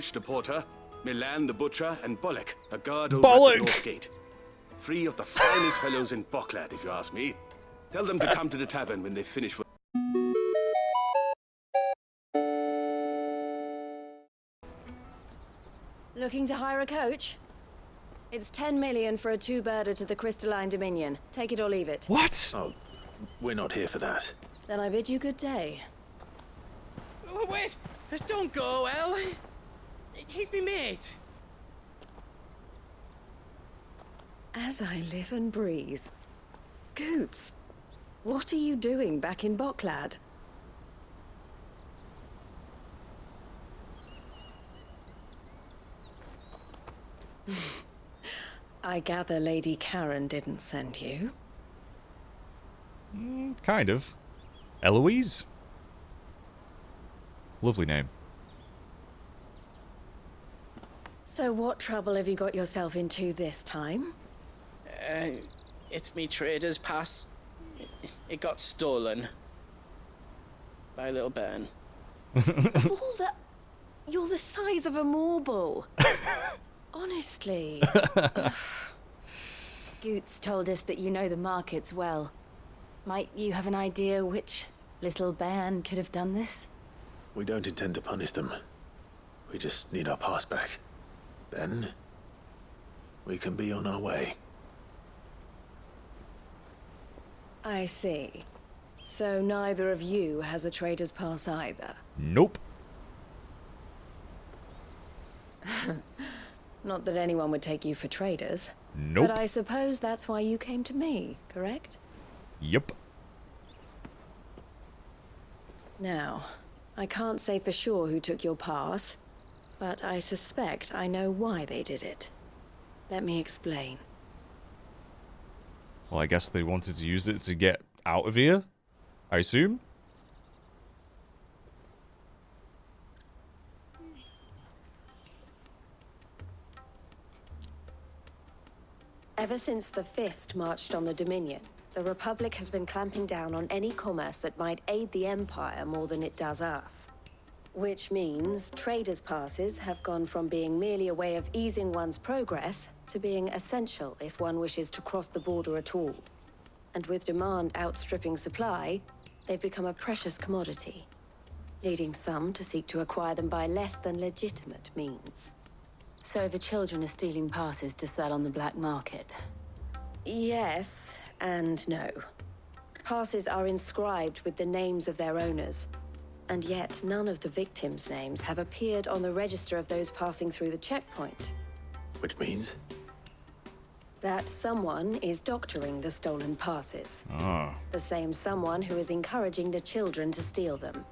Ulrich the porter, Milan the butcher, and Bolek, a guard over at the north gate. 3 of the finest fellows in Boklad, if you ask me. Tell them to come to the tavern when they finish. Looking to hire a coach? It's 10 million for a 2-birder to the Crystalline Dominion. Take it or leave it. What? Oh, we're not here for that. Then I bid you good day. Oh, wait! Don't go, El. He's me mate. As I live and breathe. Goots, what are you doing back in Boklad? I gather Lady Karen didn't send you. Kind of. Eloise? Lovely name. So what trouble have you got yourself into this time? It's me trader's pass. It got stolen. By a little bairn. Of all the... You're the size of a marble. Honestly. Goots told us that you know the markets well. Might you have an idea which little bairn could have done this? We don't intend to punish them. We just need our pass back. Then, we can be on our way. I see. So neither of you has a trader's pass either? Nope. Not that anyone would take you for traders. Nope. But I suppose that's why you came to me, correct? Yep. Now, I can't say for sure who took your pass, but I suspect I know why they did it. Let me explain. Well, I guess they wanted to use it to get out of here, I assume. Ever since the Fist marched on the Dominion, the Republic has been clamping down on any commerce that might aid the Empire more than it does us. Which means traders' passes have gone from being merely a way of easing one's progress to being essential if one wishes to cross the border at all. And with demand outstripping supply, they've become a precious commodity, leading some to seek to acquire them by less than legitimate means. So the children are stealing passes to sell on the black market? Yes and no. Passes are inscribed with the names of their owners, and yet none of the victims' names have appeared on the register of those passing through the checkpoint. Which means? That someone is doctoring the stolen passes. Ah. The same someone who is encouraging the children to steal them.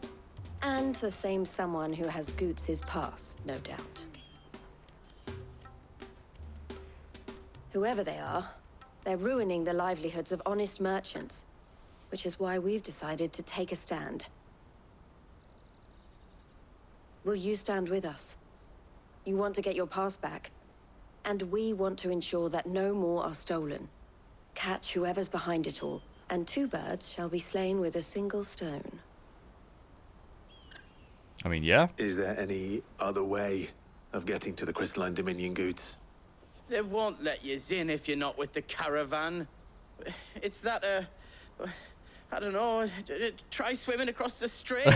And the same someone who has Goots' pass, no doubt. Whoever they are, they're ruining the livelihoods of honest merchants, which is why we've decided to take a stand. Will you stand with us? You want to get your pass back, and we want to ensure that no more are stolen. Catch whoever's behind it all, and 2 birds shall be slain with a single stone. I mean, yeah. Is there any other way of getting to the Crystalline Dominion, Goots? They won't let you in if you're not with the Caravan. It's that, I don't know, try swimming across the strait.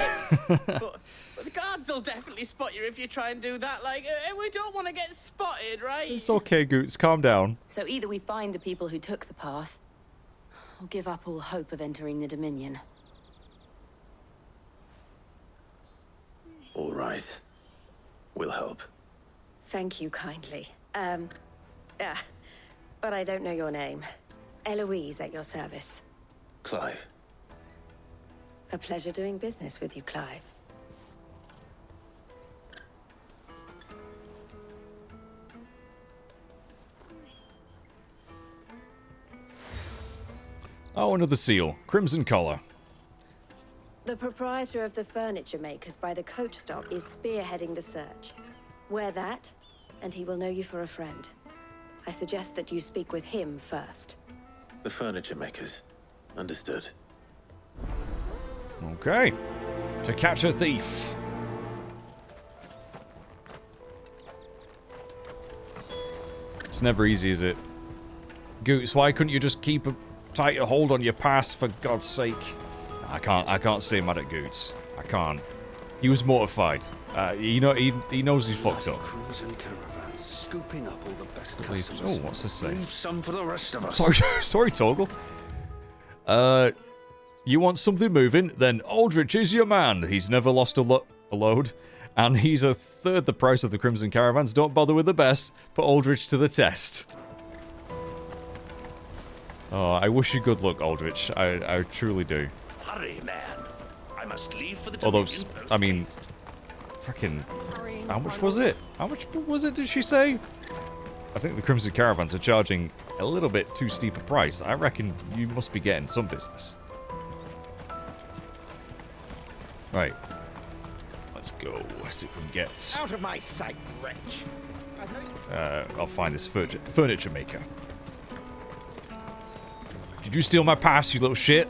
but the guards will definitely spot you if you try and do that. Like, we don't want to get spotted, right? It's okay, Goots. Calm down. So either we find the people who took the pass, or give up all hope of entering the Dominion. All right. We'll help. Thank you kindly. But I don't know your name. Eloise at your service. Clive. A pleasure doing business with you, Clive. Oh, another seal. Crimson collar. The proprietor of the furniture makers by the coach stop is spearheading the search. Wear that, and he will know you for a friend. I suggest that you speak with him first. The furniture makers. Understood. Okay. To catch a thief. It's never easy, is it? Goots, why couldn't you just keep a tighter hold on your pass, for God's sake? I can't stay mad at Goots. I can't. He was mortified. He knows he's fucked up. Cruising caravans, scooping up all the best customers. Oh, what's this say? Leave some for the rest of us. Sorry, Torgal. You want something moving? Then Aldrich is your man. He's never lost a load, and he's a third the price of the Crimson Caravans. Don't bother with the best. Put Aldrich to the test. Oh, I wish you good luck, Aldrich. I truly do. Hurry, man. I must leave for the Although, Dominion I mean, post-haste. freaking, how much was it? How much was it, did she say? I think the Crimson Caravans are charging a little bit too steep a price. I reckon you must be getting some business. Right. Let's go. See if we can get... Out of my sight, wretch. I'll find this furniture maker. Did you steal my pass, you little shit?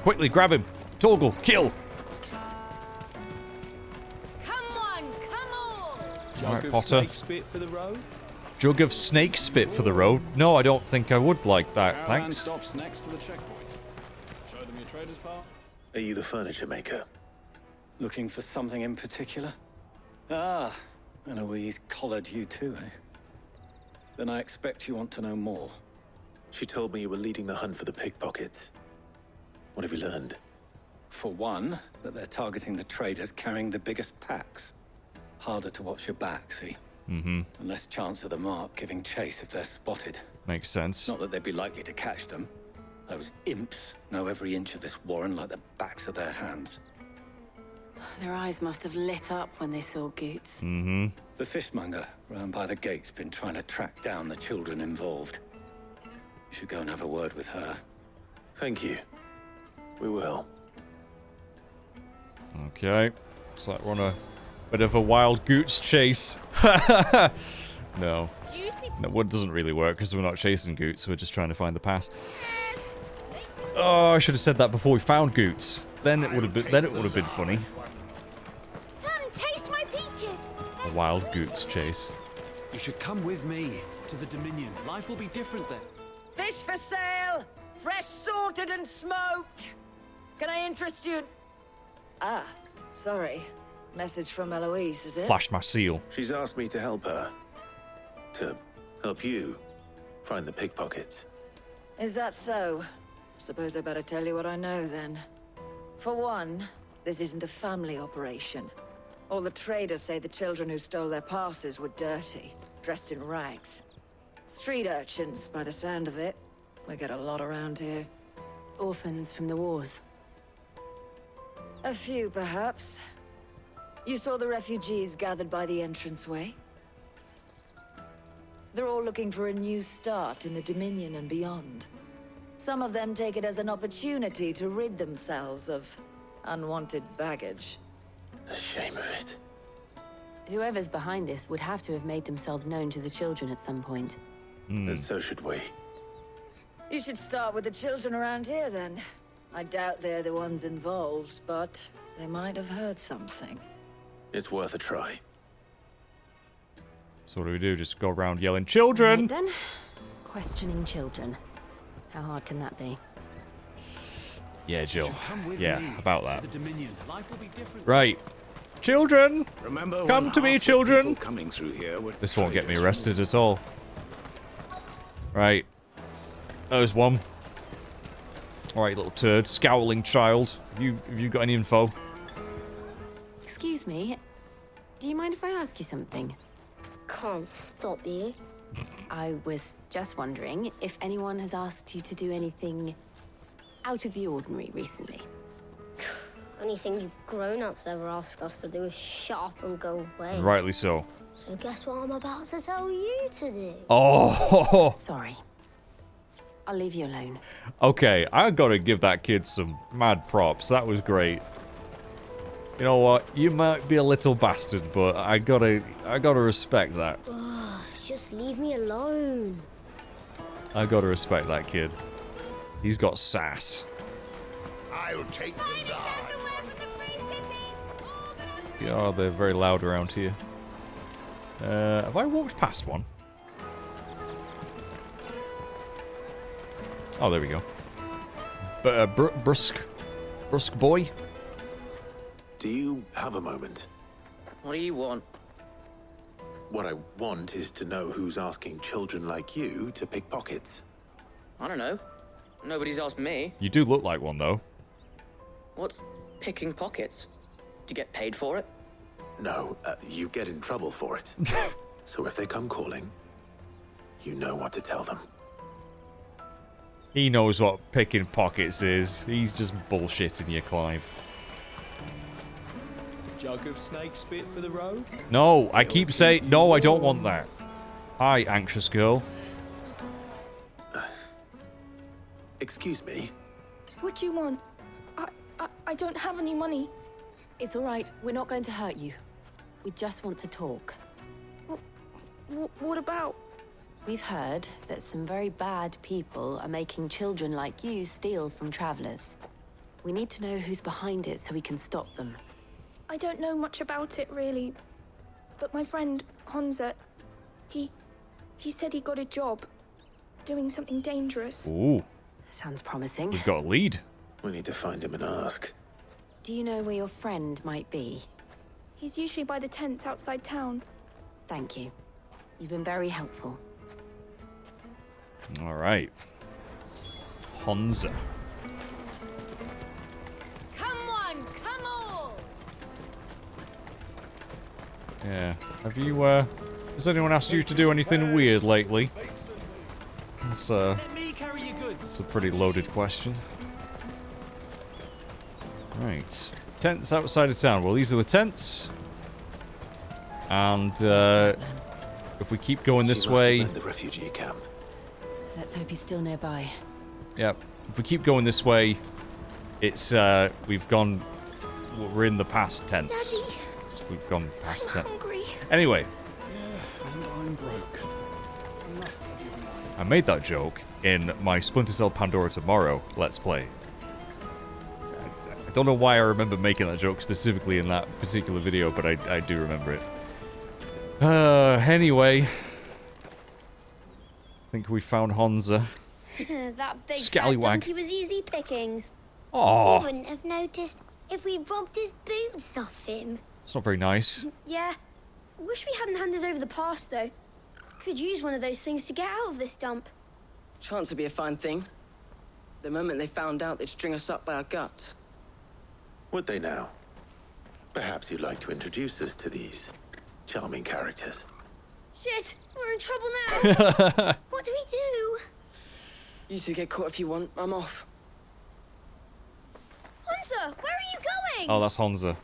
Quickly, grab him. Torgal, kill. Come on! Alright, Potter. Spit for the road. Jug of snake spit for the road? No, I don't think I would like that, Caravan thanks. stops next to the checkpoint. Show them your trader's part. Are you the furniture maker? Looking for something in particular? Ah, Eloise collared you too, eh? Then I expect you want to know more. She told me you were leading the hunt for the pickpockets. What have you learned? For one, that they're targeting the traders carrying the biggest packs. Harder to watch your back, see? Mm-hmm. And less chance of the mark giving chase if they're spotted. Makes sense. Not that they'd be likely to catch them. Those imps know every inch of this warren like the backs of their hands. Their eyes must have lit up when they saw Goots. Mm-hmm. The fishmonger round by the gate's been trying to track down the children involved. You should go and have a word with her. Thank you. We will. Okay. Looks like we're on a bit of a wild Goots chase. No. No, what doesn't really work because we're not chasing Goots, we're just trying to find the pass. Oh, I should have said that before we found Goots. Then it would have been funny. Come, taste my peaches. A wild Goots chase. You should come with me to the Dominion. Life will be different then. Fish for sale! Fresh salted and smoked! Can I interest you? Ah, sorry. Message from Eloise, is it? Flash my seal. She's asked me to help her. To help you find the pickpockets. Is that so? Suppose I better tell you what I know then. For one, this isn't a family operation. All the traders say the children who stole their passes were dirty, dressed in rags. Street urchins, by the sound of it. We get a lot around here. Orphans from the wars. A few, perhaps. You saw the refugees gathered by the entranceway? They're all looking for a new start in the Dominion and beyond. Some of them take it as an opportunity to rid themselves of unwanted baggage. The shame of it. Whoever's behind this would have to have made themselves known to the children at some point. And so should we. You should start with the children around here, then. I doubt they're the ones involved, but they might have heard something. It's worth a try. So what do we do? Just go around yelling, "Children!" Right then, questioning children. How hard can that be? Yeah, Jill. You should come with Yeah, me about to that. the Dominion. Life will be different. Right. Children! Remember Come when to me, half the children. people coming through here were This won't get me traders? arrested at all. Right. There's one. Alright, little turd. Scowling child. Have you got any info? Excuse me, do you mind if I ask you something? Can't stop you. I was just wondering if anyone has asked you to do anything out of the ordinary recently. Anything you grown-ups ever ask us to do is shut up and go away. And rightly so. So guess what I'm about to tell you to do? Oh! Sorry. I'll leave you alone. Okay, I gotta give that kid some mad props. That was great. You know what? You might be a little bastard, but I gotta respect that. Just leave me alone. I gotta respect that kid. He's got sass. I'll take them down. Yeah, they're very loud around here. Have I walked past one? Oh, there we go. But brusque boy. Do you have a moment? What do you want? What I want is to know who's asking children like you to pick pockets. I don't know. Nobody's asked me. You do look like one, though. What's picking pockets? Do you get paid for it? No, you get in trouble for it. So if they come calling, you know what to tell them. He knows what picking pockets is. He's just bullshitting you, Clive. Jug of snake spit for the road? No, I keep saying... No, I don't want that. Hi, anxious girl. Excuse me? What do you want? I don't have any money. It's all right. We're not going to hurt you. We just want to talk. What about? We've heard that some very bad people are making children like you steal from travelers. We need to know who's behind it so we can stop them. I don't know much about it, really. But my friend, Honza, he said he got a job doing something dangerous. Ooh. Sounds promising. We've got a lead. We need to find him and ask. Do you know where your friend might be? He's usually by the tents outside town. Thank you. You've been very helpful. All right. Honza. Come on, come on! Yeah. Have you, has anyone asked you to do anything weird lately? It's a pretty loaded question. Right. Tents outside of town. Well, these are the tents. And, if we keep going this way... The refugee camp. Let's hope he's still nearby. Yep. If we keep going this way, it's, we've gone... We're in the past tents. Daddy, So we've gone past I'm tents. hungry. Anyway. Yeah, and I'm broke. Enough of your money. I made that joke in my Splinter Cell Pandora Tomorrow Let's Play. I don't know why I remember making that joke specifically in that particular video, but I do remember it. Anyway. I think we found Honza. That big Scallywag. fat donkey was easy pickings. Aww. You wouldn't have noticed if we robbed his boots off him. It's not very nice. Yeah. Wish we hadn't handed over the pass, though. Could use one of those things to get out of this dump. Chance would be a fine thing. The moment they found out, they'd string us up by our guts. Would they now? Perhaps you'd like to introduce us to these charming characters. Shit, we're in trouble now. What do we do? You two get caught if you want. I'm off. Hunter, where are you going? Oh, that's Honza.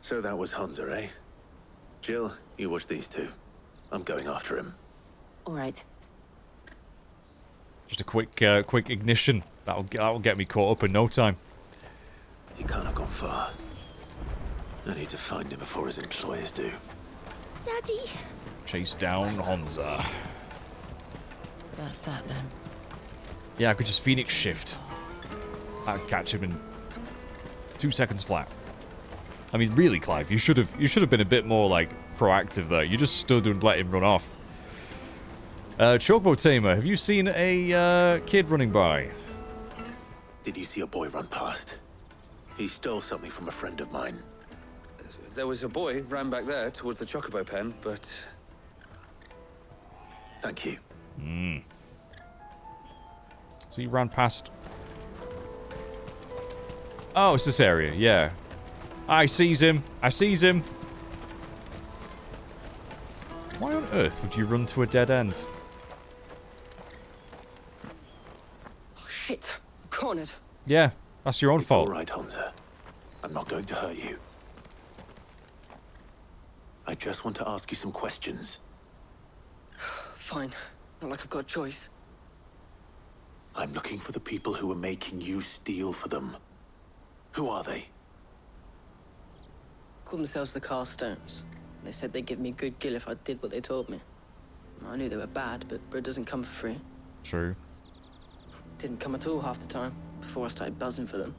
So that was Hunza, eh? Jill, you watch these two. I'm going after him. All right. Just a quick ignition. That'll get me caught up in no time. He can't have gone far. I need to find him before his employers do. Daddy. Chase down Honza. That's that then. Yeah, I could just Phoenix shift. I'd catch him in 2 seconds flat. I mean, really, Clive, you should have been a bit more like proactive there. You just stood and let him run off. Chocobo Tamer, have you seen a kid running by? Did you see a boy run past? He stole something from a friend of mine. There was a boy ran back there towards the Chocobo pen, but... Thank you. So you ran past... Oh, it's this area, yeah. I sees him. I sees him. Why on earth would you run to a dead end? Oh, shit. Cornered. Yeah, that's your own It's fault. all right, Hunter. I'm not going to hurt you. I just want to ask you some questions. Fine. Not like I've got a choice. I'm looking for the people who are making you steal for them. Who are they? Call themselves the Carstones. They said they'd give me good gill if I did what they told me. I knew they were bad, but bread doesn't come for free. True. Didn't come at all half the time, before I started buzzing for them.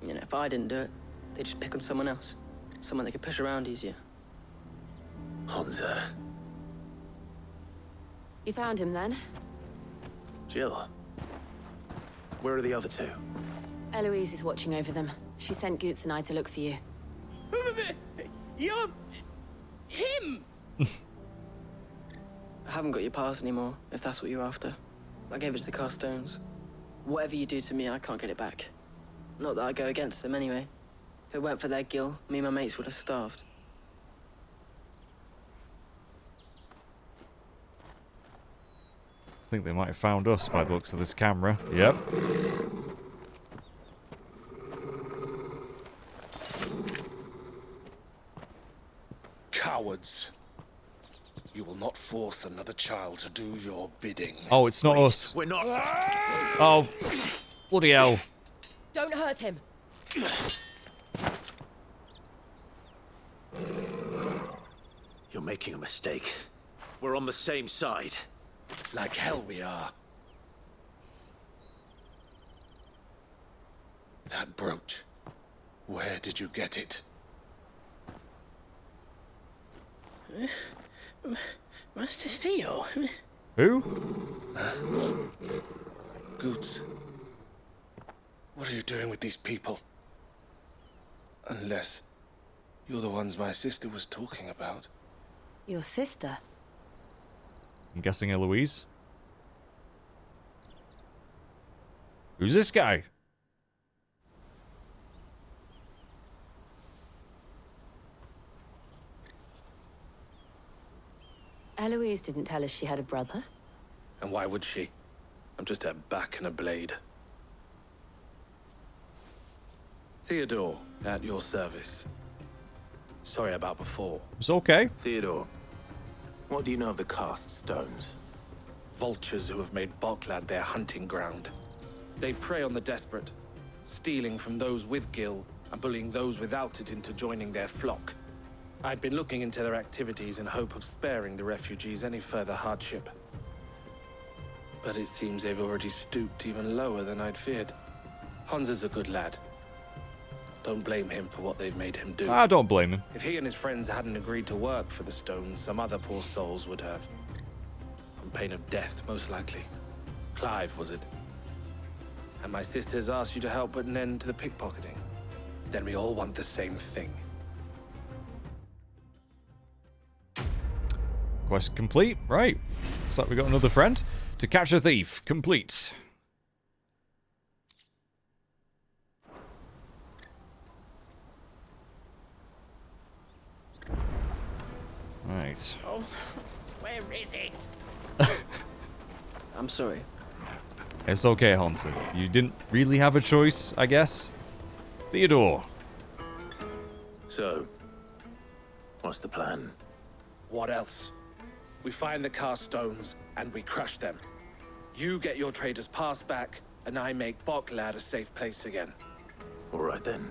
You know, if I didn't do it, they'd just pick on someone else. Someone they could push around easier. Hunter. You found him then? Jill, where are the other two? Eloise is watching over them. She sent Goots and I to look for you. You're... him! I haven't got your pass anymore, if that's what you're after. I gave it to the Carstones. Whatever you do to me, I can't get it back. Not that I go against them anyway. If it weren't for their gil, me and my mates would have starved. I think they might have found us by the looks of this camera. Yep. Cowards. You will not force another child to do your bidding. Oh, it's not us. We're not. Oh, bloody hell. Don't hurt him. You're making a mistake. We're on the same side. Like hell we are. That brooch. Where did you get it? Master Theo? Who? Goots. What are you doing with these people? Unless you're the ones my sister was talking about. Your sister? I'm guessing Eloise. Who's this guy? Eloise didn't tell us she had a brother. And why would she? I'm just her back and a blade. Theodore, at your service. Sorry about before. It's okay. Theodore, what do you know of the cast stones? Vultures who have made Boklad their hunting ground. They prey on the desperate, stealing from those with gil and bullying those without it into joining their flock. I'd been looking into their activities in hope of sparing the refugees any further hardship. But it seems they've already stooped even lower than I'd feared. Hans is a good lad. Don't blame him for what they've made him do. I don't blame him. If he and his friends hadn't agreed to work for the stones, some other poor souls would have. On pain of death, most likely. Clive, was it? And my sisters asked you to help put an end to the pickpocketing. Then we all want the same thing. Quest complete. Right. Looks like we got another friend. To catch a thief. Complete. Right. Oh, where is it? I'm sorry. It's okay, Hansen. You didn't really have a choice, I guess. Theodore. So, what's the plan? What else? We find the cast stones and we crush them. You get your trader's pass back, and I make Boklad a safe place again. All right then.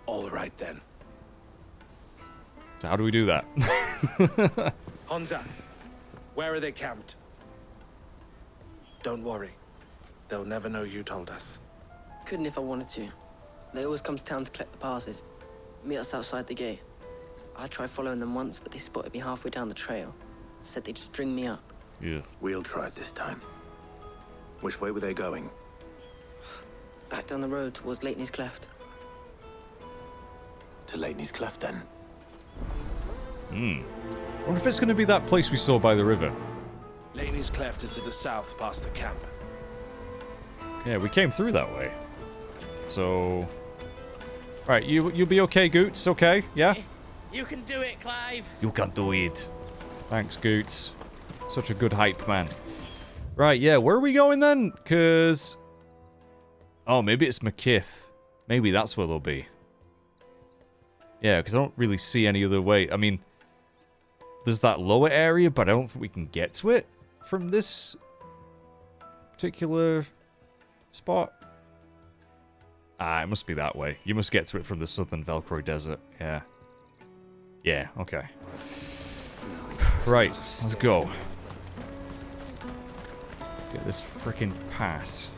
All right then. So how do we do that? Honza, where are they camped? Don't worry. They'll never know you told us. Couldn't if I wanted to. They always come to town to collect the passes. Meet us outside the gate. I tried following them once, but they spotted me halfway down the trail. Said they'd string me up. Yeah. We'll try it this time. Which way were they going? Back down the road towards Leighton's Cleft. To Leighton's Cleft, then. I wonder if it's going to be that place we saw by the river. Laney's Cleft is to the south past the camp. Yeah, we came through that way. So... Right, you'll be okay, Goots, okay? Yeah? You can do it, Clive. You can do it. Thanks, Goots. Such a good hype man. Right, yeah, where are we going then? Because... Oh, maybe it's McKith. Maybe that's where they'll be. Yeah, because I don't really see any other way. I mean, there's that lower area, but I don't think we can get to it from this particular spot. Ah, it must be that way. You must get to it from the southern Velcro Desert. Yeah. Yeah, okay. Right, let's go. Let's get this freaking pass.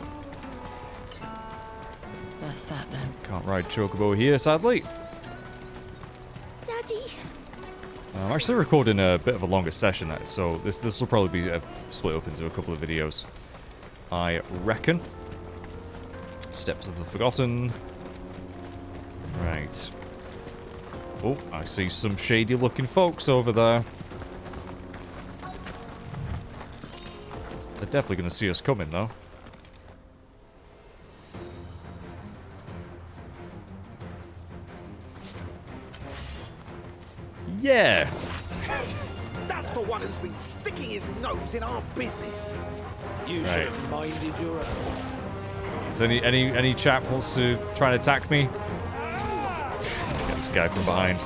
That's that then. Can't ride Chocobo here, sadly. Daddy. I'm actually recording a bit of a longer session, so this will probably be split up into a couple of videos. I reckon. Steps of the Forgotten. Right. Oh, I see some shady looking folks over there. They're definitely going to see us coming, though. Yeah. That's the one who's been sticking his nose in our business. You should have minded your own. Is any chap wants to try and attack me? Get this guy from behind.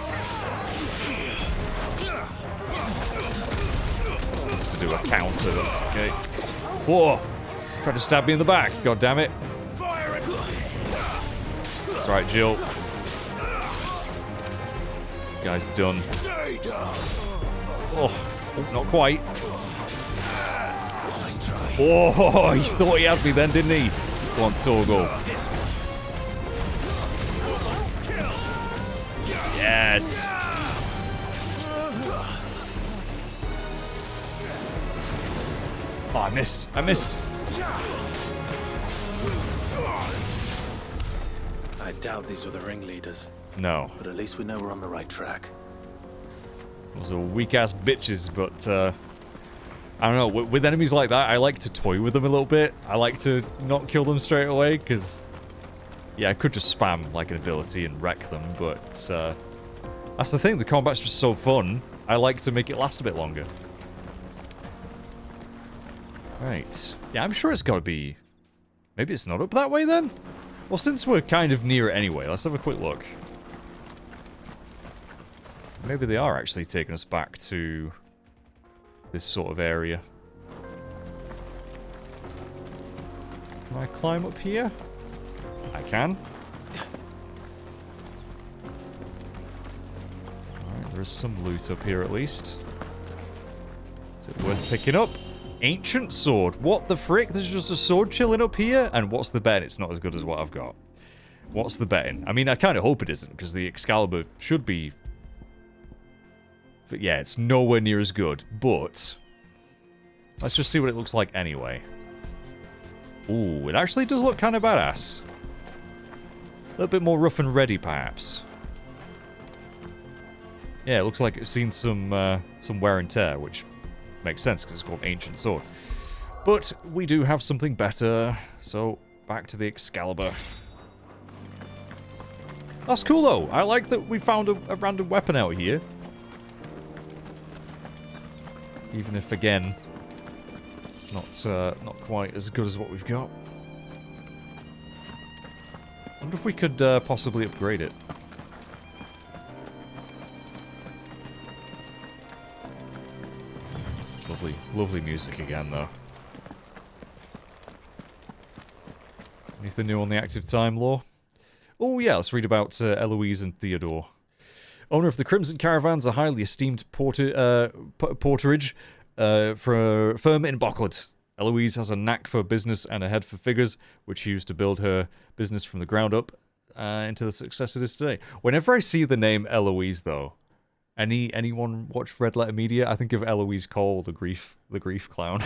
Wants to do a counter, that's okay. Whoa! Tried to stab me in the back, god damn it. That's right, Jill. This guy's done. Oh, not quite. Oh, he thought he had me then, didn't he? Go on, Torgo. Yes. Oh, I missed. I missed. I doubt these were the ringleaders. No. But at least we know we're on the right track. Those are weak-ass bitches, but, I don't know, with enemies like that, I like to toy with them a little bit. I like to not kill them straight away, because, yeah, I could just spam, like, an ability and wreck them, but, that's the thing, the combat's just so fun, I like to make it last a bit longer. Right. Yeah, I'm sure it's gotta be... Maybe it's not up that way, then? Well, since we're kind of near it anyway, let's have a quick look. Maybe they are actually taking us back to this sort of area. Can I climb up here? I can. Alright, there is some loot up here at least. Is it worth picking up? Ancient sword. What the frick? There's just a sword chilling up here? And what's the bet? It's not as good as what I've got. What's the betting? I mean, I kind of hope it isn't, because the Excalibur should be... But yeah, it's nowhere near as good, but... Let's just see what it looks like anyway. Ooh, it actually does look kind of badass. A little bit more rough and ready, perhaps. Yeah, it looks like it's seen some wear and tear, which makes sense because it's called Ancient Sword. But we do have something better, so back to the Excalibur. That's cool, though. I like that we found a random weapon out here. Even if, again, it's not quite as good as what we've got. I wonder if we could possibly upgrade it. Lovely, lovely music again, though. Anything new on the active time lore? Oh yeah, let's read about Eloise and Theodore. Owner of the Crimson Caravans, a highly esteemed porterage for a firm in Bockland. Eloise has a knack for business and a head for figures, which she used to build her business from the ground up into the success it is today. Whenever I see the name Eloise, though, anyone watch Red Letter Media? I think of Eloise Cole, the grief clown.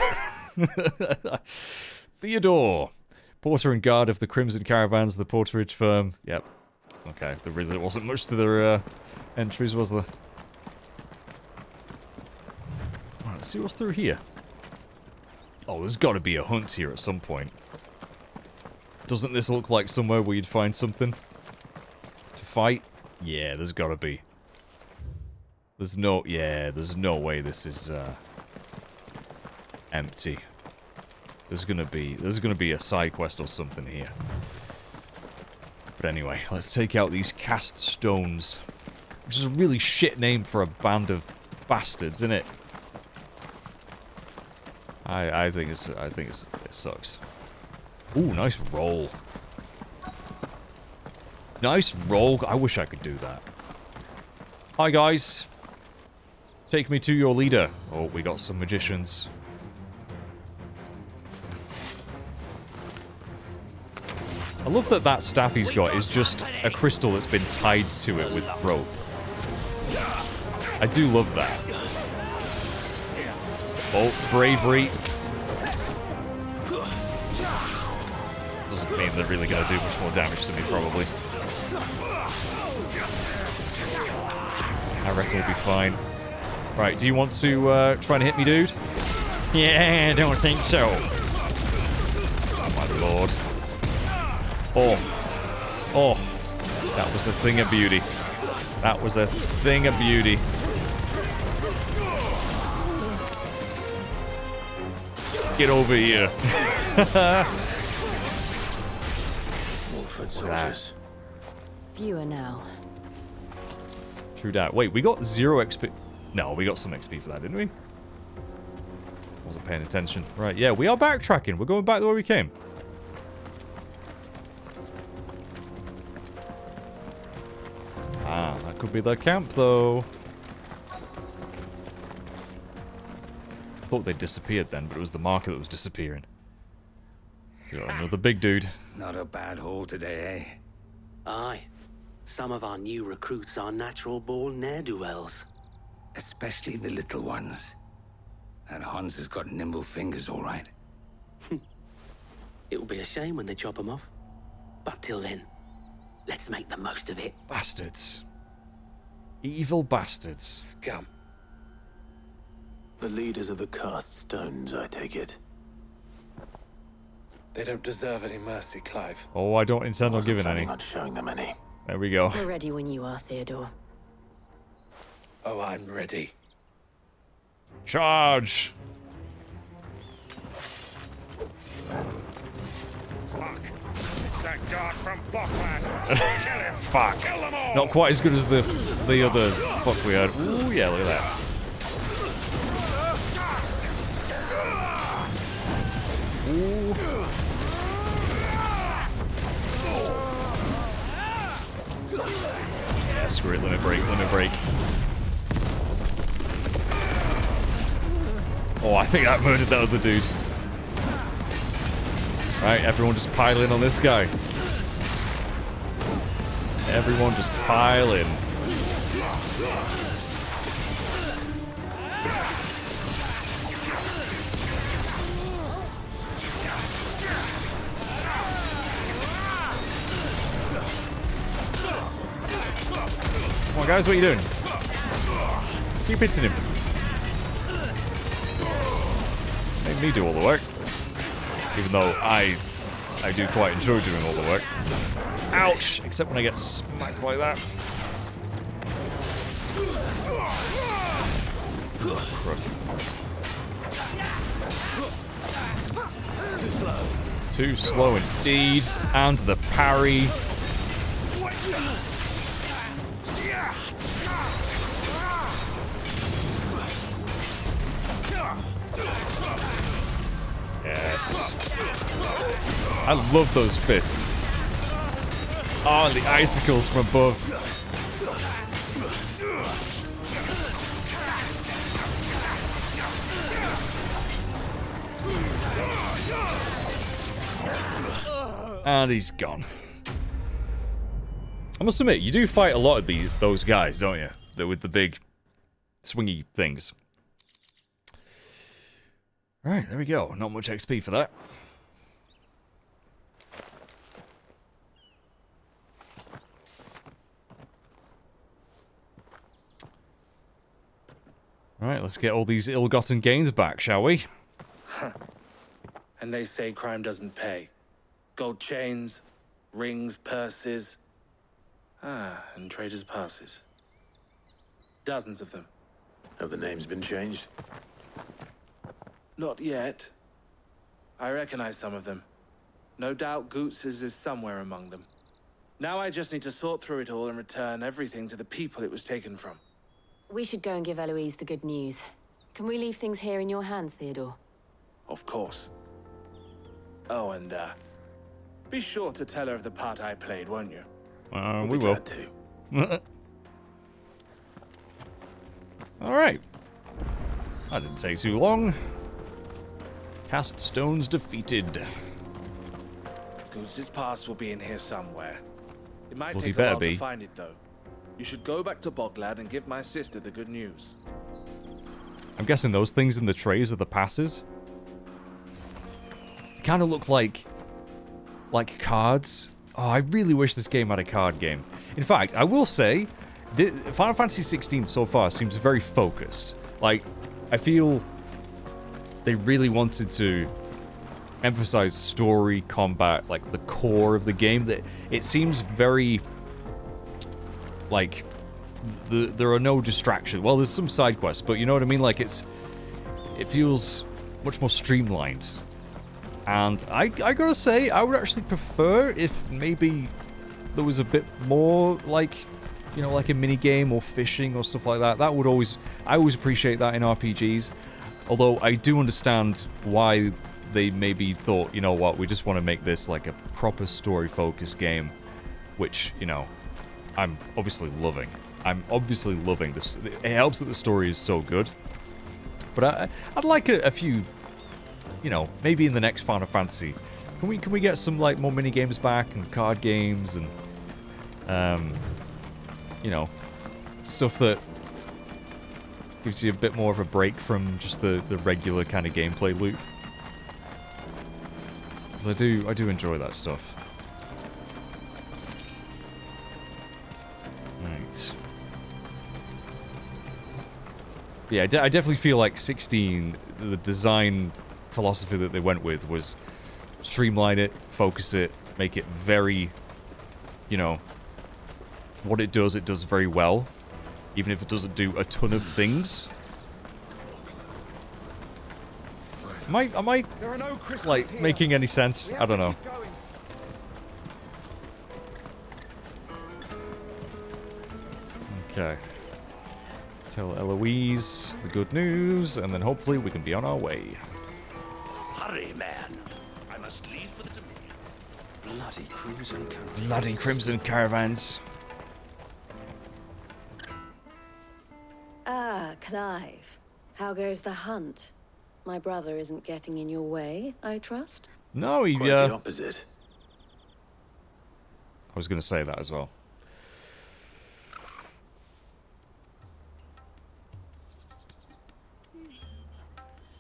Theodore, porter and guard of the Crimson Caravans, the porterage firm. Yep. Okay, there wasn't much to their entries, was there? Right, let's see what's through here. Oh, there's got to be a hunt here at some point. Doesn't this look like somewhere where you'd find something to fight? Yeah, there's got to be. There's no way this is empty. There's gonna be a side quest or something here. But anyway, let's take out these cast stones. Which is a really shit name for a band of bastards, isn't it? I think it sucks. Ooh, nice roll. Nice roll. I wish I could do that. Hi guys. Take me to your leader. Oh, we got some magicians. I love that staff he's got is just a crystal that's been tied to it with rope. I do love that. Oh, bravery. doesn't mean they're really going to do much more damage to me, probably. I reckon we'll be fine. Right, do you want to try and hit me, dude? Yeah, I don't think so. Oh, my lord. Oh. Oh. That was a thing of beauty. That was a thing of beauty. Get over here. Wolford soldiers. Fewer now. True that. Wait, we got 0 XP. No, we got some XP for that, didn't we? Wasn't paying attention. Right, yeah, we are backtracking. We're going back the way we came. Ah, that could be their camp, though. I thought they disappeared then, but it was the marker that was disappearing. Got another big dude. Not a bad haul today, eh? Aye. Some of our new recruits are natural-born ne'er-do-wells. Especially the little ones. And Hans has got nimble fingers, all right. It'll be a shame when they chop them off. But till then, let's make the most of it. Bastards. Evil bastards. Scum. The leaders of the cast stones, I take it. They don't deserve any mercy, Clive. Oh, I don't intend on giving any. Not showing them any. There we go. We're ready when you are, Theodore. Oh, I'm ready. Charge! Fuck. It's that guard from Bocklad. Kill him. Fuck. Kill them all. Not quite as good as the other fuck we had. Ooh, yeah, look at that. Ooh. Yeah, screw it. Let me break. Let me break. Oh, I think that murdered that other dude. Right, everyone just pile in on this guy. Everyone just pile in. Come on, guys, what are you doing? Keep hitting him. Make me do all the work. Even though I do quite enjoy doing all the work. Ouch! Except when I get smacked like that. Crook. Too slow. Too slow indeed. And the parry. Yes. I love those fists. Oh, and the icicles from above. And he's gone. I must admit, you do fight a lot of those guys, don't you? With the big swingy things. Right, there we go. Not much XP for that. Right, let's get all these ill-gotten gains back, shall we? And they say crime doesn't pay. Gold chains, rings, purses. Ah, and traders' passes. Dozens of them. Have the names been changed? Not yet. I recognize some of them. No doubt Goots's is somewhere among them. Now I just need to sort through it all and return everything to the people it was taken from. We should go and give Eloise the good news. Can we leave things here in your hands, Theodore? Of course. Oh, and, be sure to tell her of the part I played, won't you? We will. Alright. That didn't take too long. Cast stones defeated. Goots's pass will be in here somewhere. It might Well, he take a while better to be. find it, though. You should go back to Bocklad and give my sister the good news. I'm guessing those things in the trays are the passes. They kind of look like like cards. Oh, I really wish this game had a card game. In fact, I will say, Final Fantasy 16 so far seems very focused. Like, I feel they really wanted to emphasize story, combat, like the core of the game. That it seems very like there are no distractions. Well, there's some side quests, but you know what I mean. Like it feels much more streamlined. And I gotta say, I would actually prefer if maybe there was a bit more like, you know, like a mini game or fishing or stuff like that. That would I always appreciate that in RPGs. Although I do understand why they maybe thought, you know what, we just want to make this like a proper story-focused game, which, you know, I'm obviously loving. I'm obviously loving this. It helps that the story is so good. But I'd like a few, you know, maybe in the next Final Fantasy, can we get some like more mini games back and card games and you know, stuff that gives you a bit more of a break from just the regular kind of gameplay loop. Because I do enjoy that stuff. Right. Yeah, I definitely feel like 16, the design philosophy that they went with was streamline it, focus it, make it very, you know, what it does very well. Even if it doesn't do a ton of things. Am I like making any sense? I don't know. Okay. Tell Eloise the good news, and then hopefully we can be on our way. Hurry, man. I must leave for the Dominion. Bloody crimson caravans. Bloody crimson caravans. Ah, Clive. How goes the hunt? My brother isn't getting in your way, I trust? No, he, Quite the opposite. I was going to say that as well.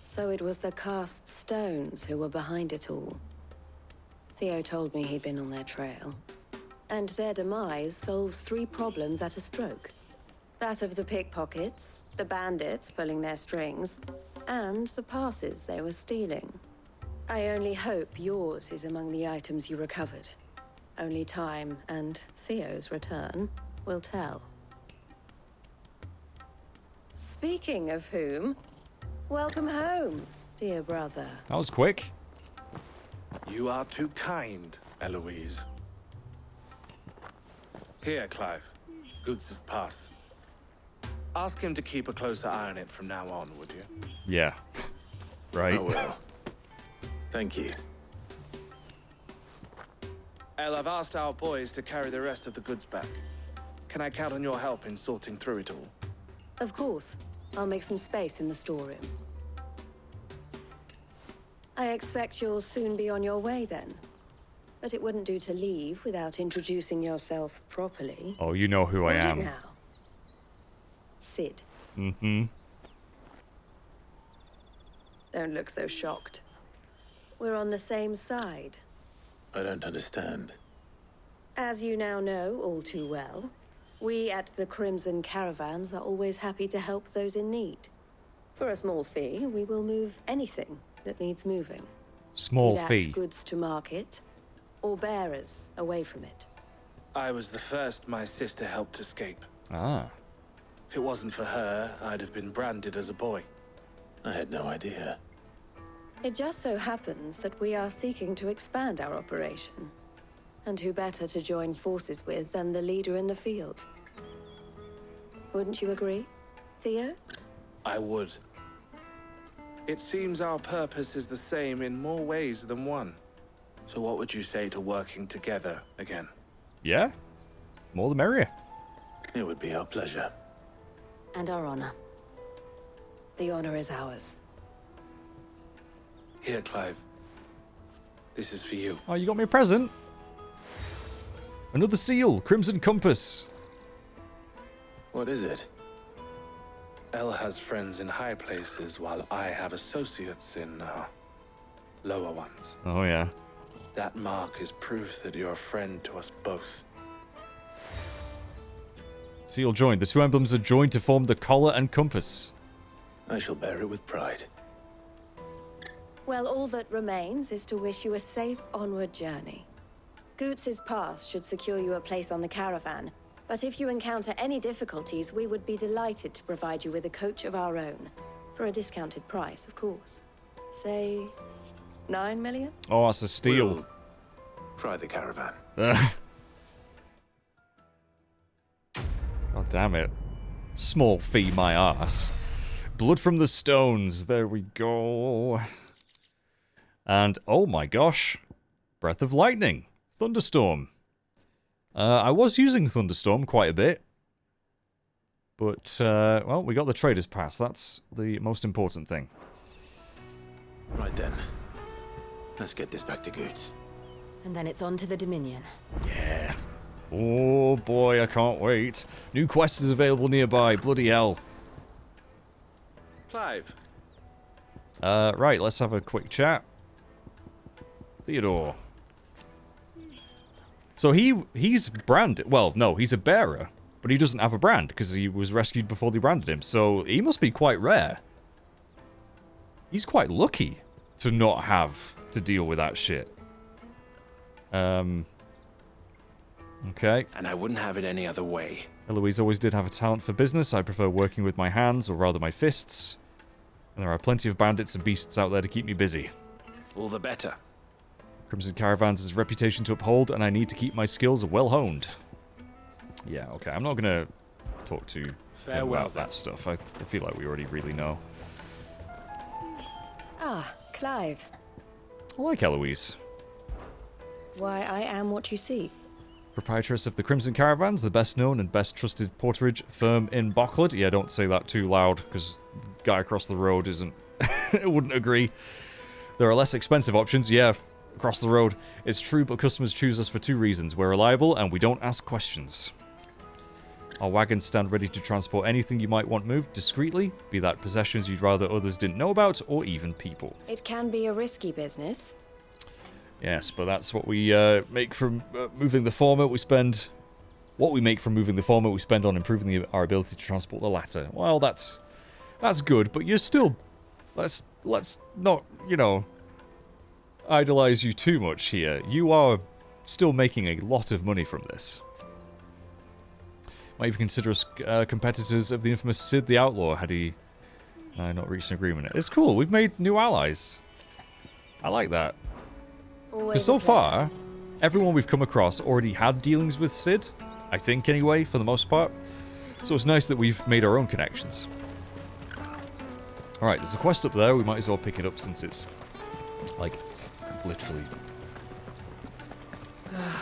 So it was the cast stones who were behind it all. Theo told me he'd been on their trail. And their demise solves 3 problems at a stroke. That of the pickpockets, the bandits pulling their strings, and the passes they were stealing. I only hope yours is among the items you recovered. Only time and Theo's return will tell. Speaking of whom, welcome home, dear brother. That was quick. You are too kind, Eloise. Here, Clive. Goods' pass. Ask him to keep a closer eye on it from now on, would you? Yeah. Right. I will. Thank you. El, I've asked our boys to carry the rest of the goods back. Can I count on your help in sorting through it all? Of course. I'll make some space in the storeroom. I expect you'll soon be on your way then. But it wouldn't do to leave without introducing yourself properly. Oh, you know who I Would it am. now? Sid. Mm-hmm. Don't look so shocked. We're on the same side. I don't understand. As you now know all too well, we at the Crimson Caravans are always happy to help those in need. For a small fee, we will move anything that needs moving. Small Be that fee. goods to market, or bearers away from it. I was the first my sister helped escape. Ah. If it wasn't for her, I'd have been branded as a boy. I had no idea. It just so happens that we are seeking to expand our operation. And who better to join forces with than the leader in the field? Wouldn't you agree, Theo? I would. It seems our purpose is the same in more ways than one. So what would you say to working together again? Yeah. More the merrier. It would be our pleasure. And our honor. The honor is ours. Here, Clive. This is for you. Oh, you got me a present. Another seal, Crimson Compass. What is it? El has friends in high places, while I have associates in, lower ones. Oh, yeah. That mark is proof that you're a friend to us both. Seal joined. The two emblems are joined to form the collar and compass. I shall bear it with pride. Well, all that remains is to wish you a safe onward journey. Goots' pass should secure you a place on the caravan, but if you encounter any difficulties, we would be delighted to provide you with a coach of our own. For a discounted price, of course. Say, 9 million? Oh, that's a steal. We'll try the caravan. God damn it. Small fee, my ass. Blood from the stones. There we go. And, oh my gosh. Breath of lightning. Thunderstorm. I was using Thunderstorm quite a bit. But, well, we got the Trader's Pass. That's the most important thing. Right then. Let's get this back to Goots. And then it's on to the Dominion. Yeah. Oh boy, I can't wait. New quest is available nearby. Bloody hell. Clive. Right, let's have a quick chat. Theodore. So he's branded. Well, no, he's a bearer, but he doesn't have a brand because he was rescued before they branded him. So he must be quite rare. He's quite lucky to not have to deal with that shit. Okay. And I wouldn't have it any other way. Eloise always did have a talent for business. I prefer working with my hands, or rather my fists. And there are plenty of bandits and beasts out there to keep me busy. All the better. Crimson Caravans has a reputation to uphold, and I need to keep my skills well honed. Yeah, okay, I'm not going to talk to him about that stuff. I feel like we already really know. Ah, Clive. I like Eloise. Why, I am what you see. Proprietress of the Crimson Caravans, the best known and best trusted porterage firm in Bockland. Yeah, don't say that too loud, because the guy across the road wouldn't agree. There are less expensive options, yeah, across the road. It's true, but customers choose us for two reasons. We're reliable, and we don't ask questions. Our wagons stand ready to transport anything you might want moved discreetly, be that possessions you'd rather others didn't know about, or even people. It can be a risky business. Yes, but that's what we make from moving the former. What we make from moving the former, we spend on improving our ability to transport the latter. Well, that's good, but you're still... Let's not, idolize you too much here. You are still making a lot of money from this. Might even consider us competitors of the infamous Sid the Outlaw had he not reached an agreement. It's cool. We've made new allies. I like that. Because so far, everyone we've come across already had dealings with Sid. I think, anyway, for the most part. So it's nice that we've made our own connections. Alright, there's a quest up there. We might as well pick it up since it's, like, literally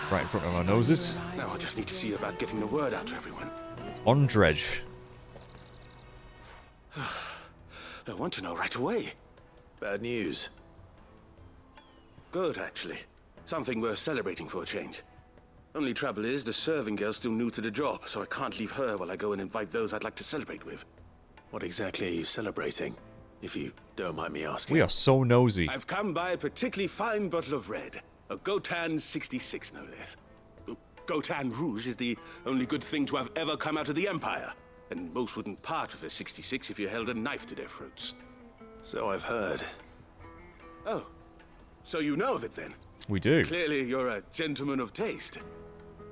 right in front of our noses. Now I just need to see about getting the word out to everyone. On dredge. I want to know right away. Bad news. Good, actually. Something worth celebrating for a change. Only trouble is, the serving girl's still new to the job, so I can't leave her while I go and invite those I'd like to celebrate with. What exactly are you celebrating, if you don't mind me asking? We are so nosy. I've come by a particularly fine bottle of red. A Gotan 66, no less. Gotan Rouge is the only good thing to have ever come out of the Empire. And most wouldn't part with a 66 if you held a knife to their throats. So I've heard. Oh. So you know of it, then? We do. Clearly you're a gentleman of taste.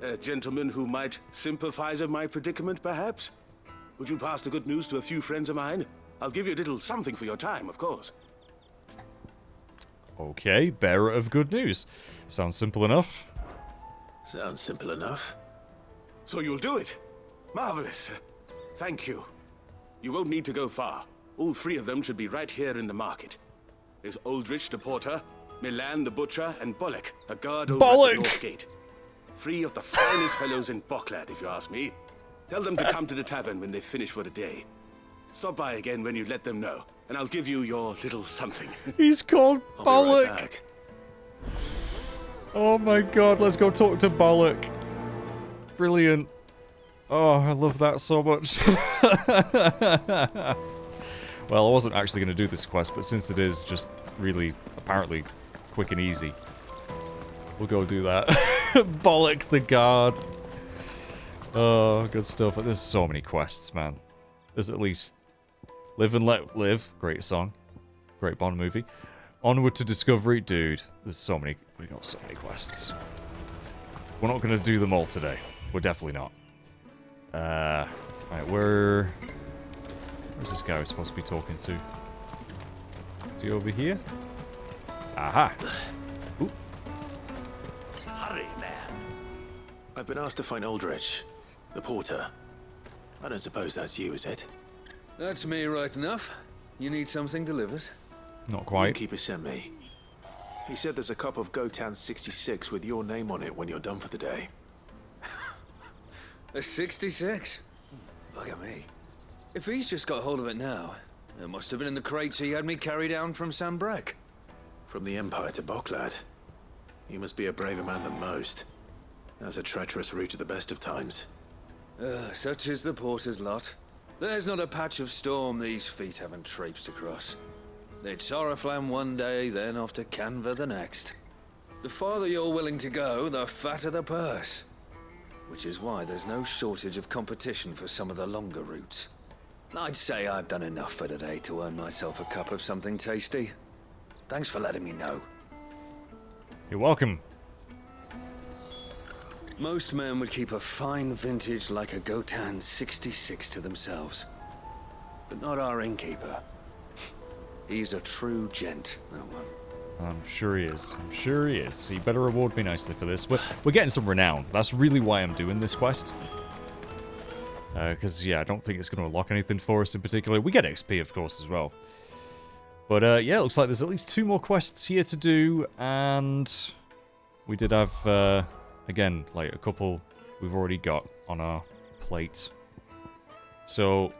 A gentleman who might sympathize with my predicament, perhaps? Would you pass the good news to a few friends of mine? I'll give you a little something for your time, of course. Okay, bearer of good news. Sounds simple enough. Sounds simple enough. So you'll do it? Marvelous. Thank you. You won't need to go far. All three of them should be right here in the market. There's Aldrich the porter, Milan the butcher, and Bollock, a guard over at the north gate. Three of the finest fellows in Bockland, if you ask me. Tell them to come to the tavern when they finish for the day. Stop by again when you let them know, and I'll give you your little something. He's called Bollock. Right, oh my god, let's go talk to Bollock. Brilliant. Oh, I love that so much. Well, I wasn't actually going to do this quest, but since it is just really, apparently, quick and easy, We'll go do that. Bollock the guard. Oh, good stuff. There's so many quests, man. There's at least Live and Let Live. Great song. Great Bond movie. Onward to Discovery. Dude, there's so many. We got so many quests. We're not going to do them all today. We're definitely not. Right, where's this guy we're supposed to be talking to? Is he over here? Aha! Ooh. Hurry, man. I've been asked to find Aldrich, the porter. I don't suppose that's you, is it? That's me right enough. You need something delivered? Not quite. The innkeeper sent me. He said there's a cup of Gotan 66 with your name on it when you're done for the day. A 66? Look at me. If he's just got hold of it now, it must have been in the crates he had me carry down from Sambrek. From the Empire to Boklad. You must be a braver man than most. That's a treacherous route at the best of times. Such is the porter's lot. There's not a patch of storm these feet haven't traipsed across. It's Oriflamme one day, then off to Canva the next. The farther you're willing to go, the fatter the purse. Which is why there's no shortage of competition for some of the longer routes. I'd say I've done enough for today to earn myself a cup of something tasty. Thanks for letting me know. You're welcome. Most men would keep a fine vintage like a Gotan 66 to themselves. But not our innkeeper. He's a true gent, that one. I'm sure he is. I'm sure he is. He better reward me nicely for this. We're getting some renown. That's really why I'm doing this quest. Because, yeah, I don't think it's going to unlock anything for us in particular. We get XP, of course, as well. But, yeah, it looks like there's at least 2 more quests here to do. And we did have, again, like a couple we've already got on our plate. So,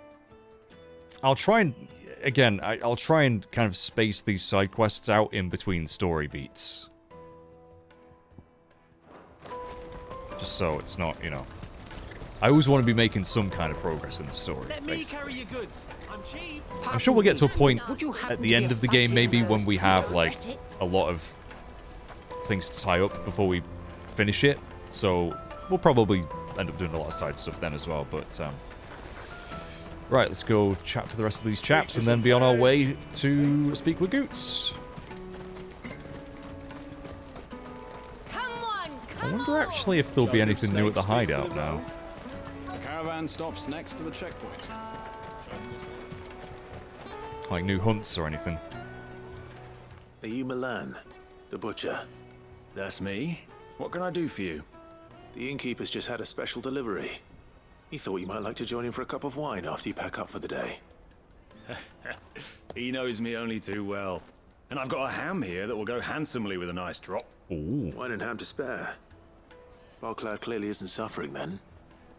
I'll try and... Again, I'll try and kind of space these side quests out in between story beats. Just so it's not, you know... I always want to be making some kind of progress in the story. Let me carry your goods. I'm cheap. I'm sure we'll get to a point at the end of the game, maybe, when we have, like, a lot of things to tie up before we finish it. So, we'll probably end up doing a lot of side stuff then as well, but, right, let's go chat to the rest of these chaps and then be on our way to speak with Goots. I wonder actually if there'll be anything new at the hideout now. The caravan stops next to the checkpoint. Like new hunts or anything. Are you Milan, the butcher? That's me. What can I do for you? The innkeeper's just had a special delivery. He thought you might like to join him for a cup of wine after you pack up for the day. He knows me only too well. And I've got a ham here that will go handsomely with a nice drop. Ooh. Wine and ham to spare. Boklad clearly isn't suffering then.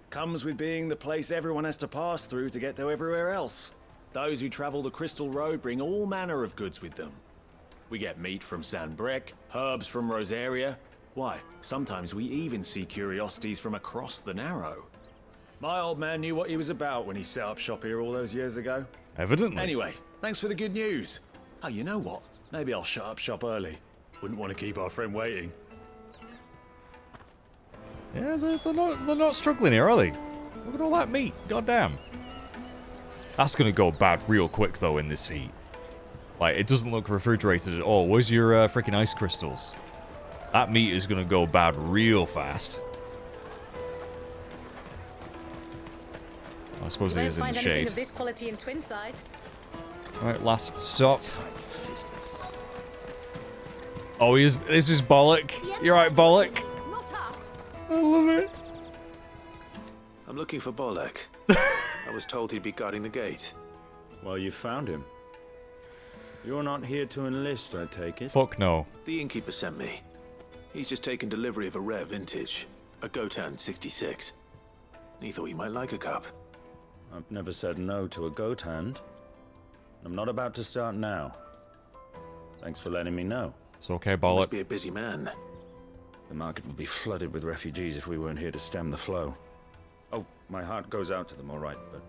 Comes with being the place everyone has to pass through to get to everywhere else. Those who travel the Crystal Road bring all manner of goods with them. We get meat from Sanbrek, herbs from Rosaria. Why, sometimes we even see curiosities from across the Narrow. My old man knew what he was about when he set up shop here all those years ago. Evidently. Anyway, thanks for the good news. Oh, you know what? Maybe I'll shut up shop early. Wouldn't want to keep our friend waiting. Yeah, they're not struggling here, are they? Look at all that meat. Goddamn. That's going to go bad real quick, though, in this heat. Like, it doesn't look refrigerated at all. Where's your freaking ice crystals? That meat is going to go bad real fast. I suppose it is in the shade. Of this quality in Twinside. Alright, last stop. Oh, this is Bollock. You're right, Bollock. Not us. I love it. I'm looking for Bollock. I was told he'd be guarding the gate. Well, you found him. You're not here to enlist, I take it? Fuck no. The innkeeper sent me. He's just taken delivery of a rare vintage, a Gotan 66. He thought you might like a cup. I've never said no to a goat hand. I'm not about to start now. Thanks for letting me know. It's okay, Bollock. Must be a busy man. The market would be flooded with refugees if we weren't here to stem the flow. Oh, my heart goes out to them, all right, but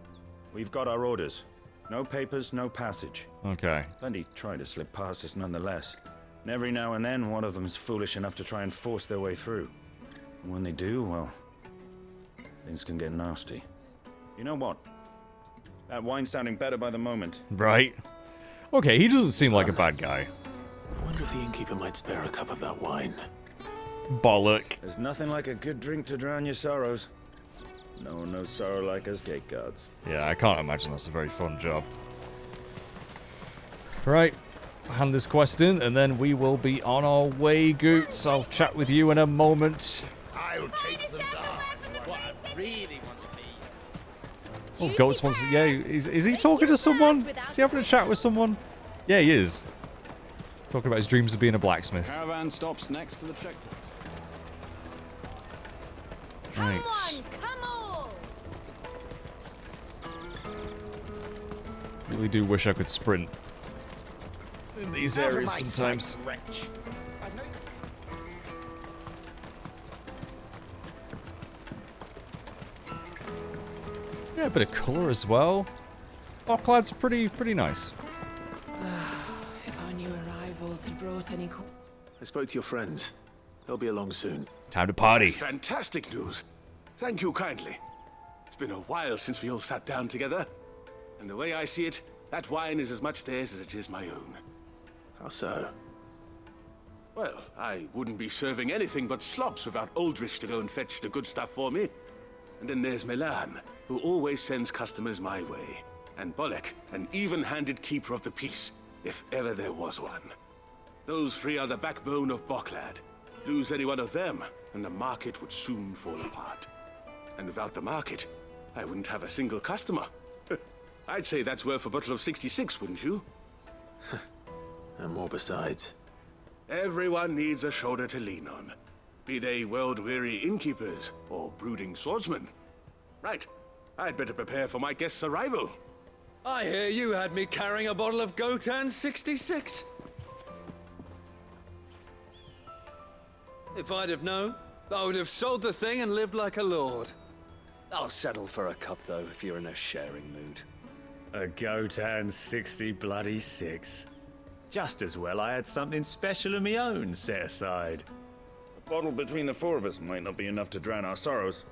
we've got our orders. No papers, no passage. Okay. Plenty try to slip past us nonetheless. And every now and then, one of them's foolish enough to try and force their way through. And when they do, well, things can get nasty. You know what? That wine's sounding better by the moment. Right. Okay, he doesn't seem like a bad guy. I wonder if the innkeeper might spare a cup of that wine. Bollock. There's nothing like a good drink to drown your sorrows. No one knows sorrow like us gate guards. Yeah, I can't imagine that's a very fun job. Right, hand this quest in, and then we will be on our way, Goots. I'll chat with you in a moment. I'll take them down. What I really want to be. Oh, Goats wants to... Yeah, is he talking to someone? Is he having a chat with someone? Yeah, he is. Talking about his dreams of being a blacksmith. Caravan stops next to the checkpoint. Right. Really do wish I could sprint in these areas sometimes. Yeah, a bit of colour as well. Bocklad's pretty nice. If our new arrivals had brought any... I spoke to your friends. They'll be along soon. Time to party. That's fantastic news. Thank you kindly. It's been a while since we all sat down together. And the way I see it, that wine is as much theirs as it is my own. How so? Well, I wouldn't be serving anything but slops without Aldrich to go and fetch the good stuff for me. And then there's Milan, who always sends customers my way. And Bollock, an even-handed keeper of the peace, if ever there was one. Those three are the backbone of Bocklad. Lose any one of them, and the market would soon fall apart. And without the market, I wouldn't have a single customer. I'd say that's worth a bottle of 66, wouldn't you? And more besides. Everyone needs a shoulder to lean on. Be they world-weary innkeepers or brooding swordsmen. Right, I'd better prepare for my guest's arrival. I hear you had me carrying a bottle of Gotan 66. If I'd have known, I would have sold the thing and lived like a lord. I'll settle for a cup, though, if you're in a sharing mood. A Gotan 60 bloody 6. Just as well I had something special of my own set aside. A bottle between the four of us might not be enough to drown our sorrows,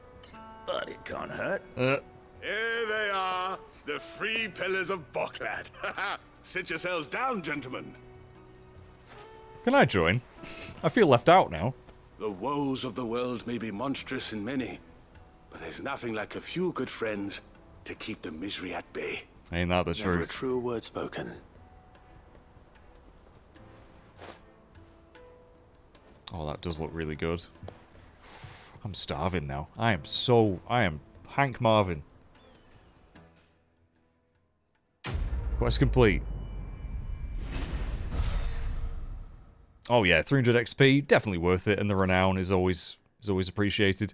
but it can't hurt. Here they are, the three pillars of Bocklad. Sit yourselves down, gentlemen. Can I join? I feel left out now. The woes of the world may be monstrous in many, but there's nothing like a few good friends to keep the misery at bay. Ain't that the Never truth? a truer word spoken. Oh, that does look really good. I'm starving now. I am Hank Marvin. Quest complete. Oh yeah, 300 XP, definitely worth it, and the renown is always appreciated.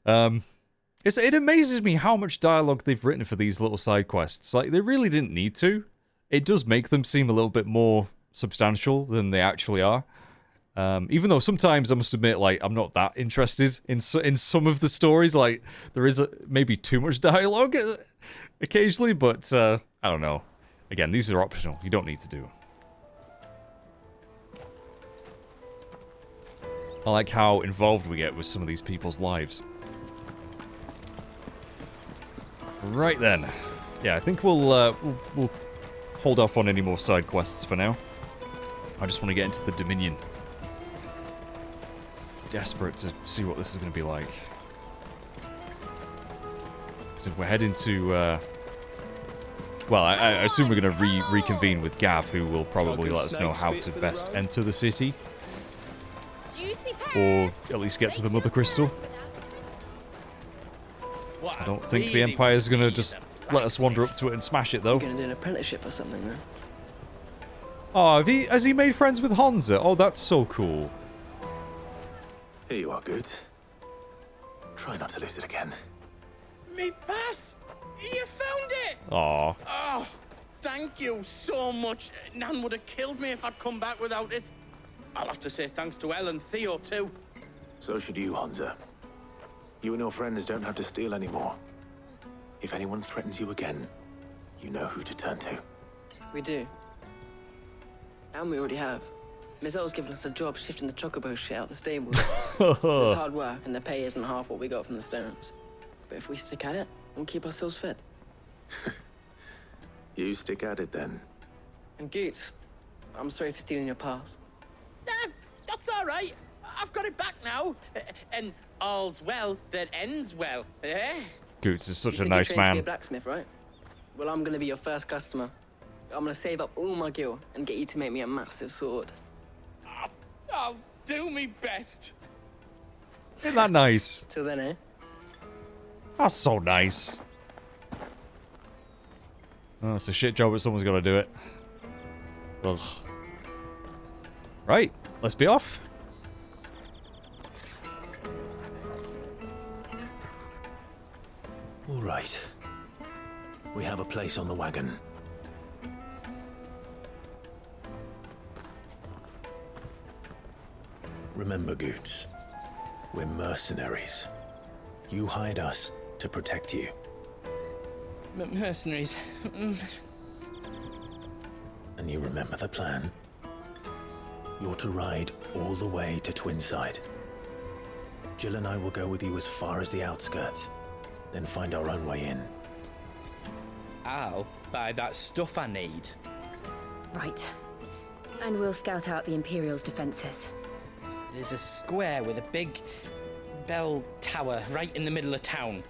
It amazes me how much dialogue they've written for these little side quests. Like, they really didn't need to. It does make them seem a little bit more substantial than they actually are. Even though sometimes I must admit, like, I'm not that interested in some of the stories. Like, there is maybe too much dialogue occasionally, but I don't know. Again, these are optional. You don't need to do. I like how involved we get with some of these people's lives. Right then. Yeah, I think we'll hold off on any more side quests for now. I just want to get into the Dominion. Desperate to see what this is going to be like. So we're heading to... well, I assume we're going to reconvene with Gav, who will probably let us know how to best enter the city. Or at least get to the Mother Crystal. I don't think the Empire's going to just let us wander up to it and smash it, though. You're going to do an apprenticeship or something, then? Oh, has he made friends with Honza? Oh, that's so cool. Here you are, good. Try not to lose it again. Me pass! You found it! Aw. Oh, thank you so much. Nan would have killed me if I'd come back without it. I'll have to say thanks to Elle and Theo, too. So should you, Honza. You and your friends don't have to steal anymore. If anyone threatens you again, you know who to turn to. We do. And we already have. Miss O's given us a job shifting the chocobo shit out the stable. It's hard work, and the pay isn't half what we got from the stones. But if we stick at it, we'll keep ourselves fed. You stick at it then. And Goots, I'm sorry for stealing your pass. That's all right. I've got it back now. And all's well that ends well. Eh? Goots is such You a said you're nice trained to be man. a blacksmith, right? Well, I'm gonna be your first customer. I'm gonna save up all my gil and get you to make me a massive sword. I'll do me best. Isn't that nice? Till then, eh? That's so nice. Oh, it's a shit job, but someone's got to do it. Ugh. Right, let's be off. All right. We have a place on the wagon. Remember, Goots, we're mercenaries. You hired us to protect you. Mercenaries. And you remember the plan? You're to ride all the way to Twinside. Jill and I will go with you as far as the outskirts, then find our own way in. I'll buy that stuff I need. Right. And we'll scout out the Imperial's defenses. There's a square with a big bell tower right in the middle of town.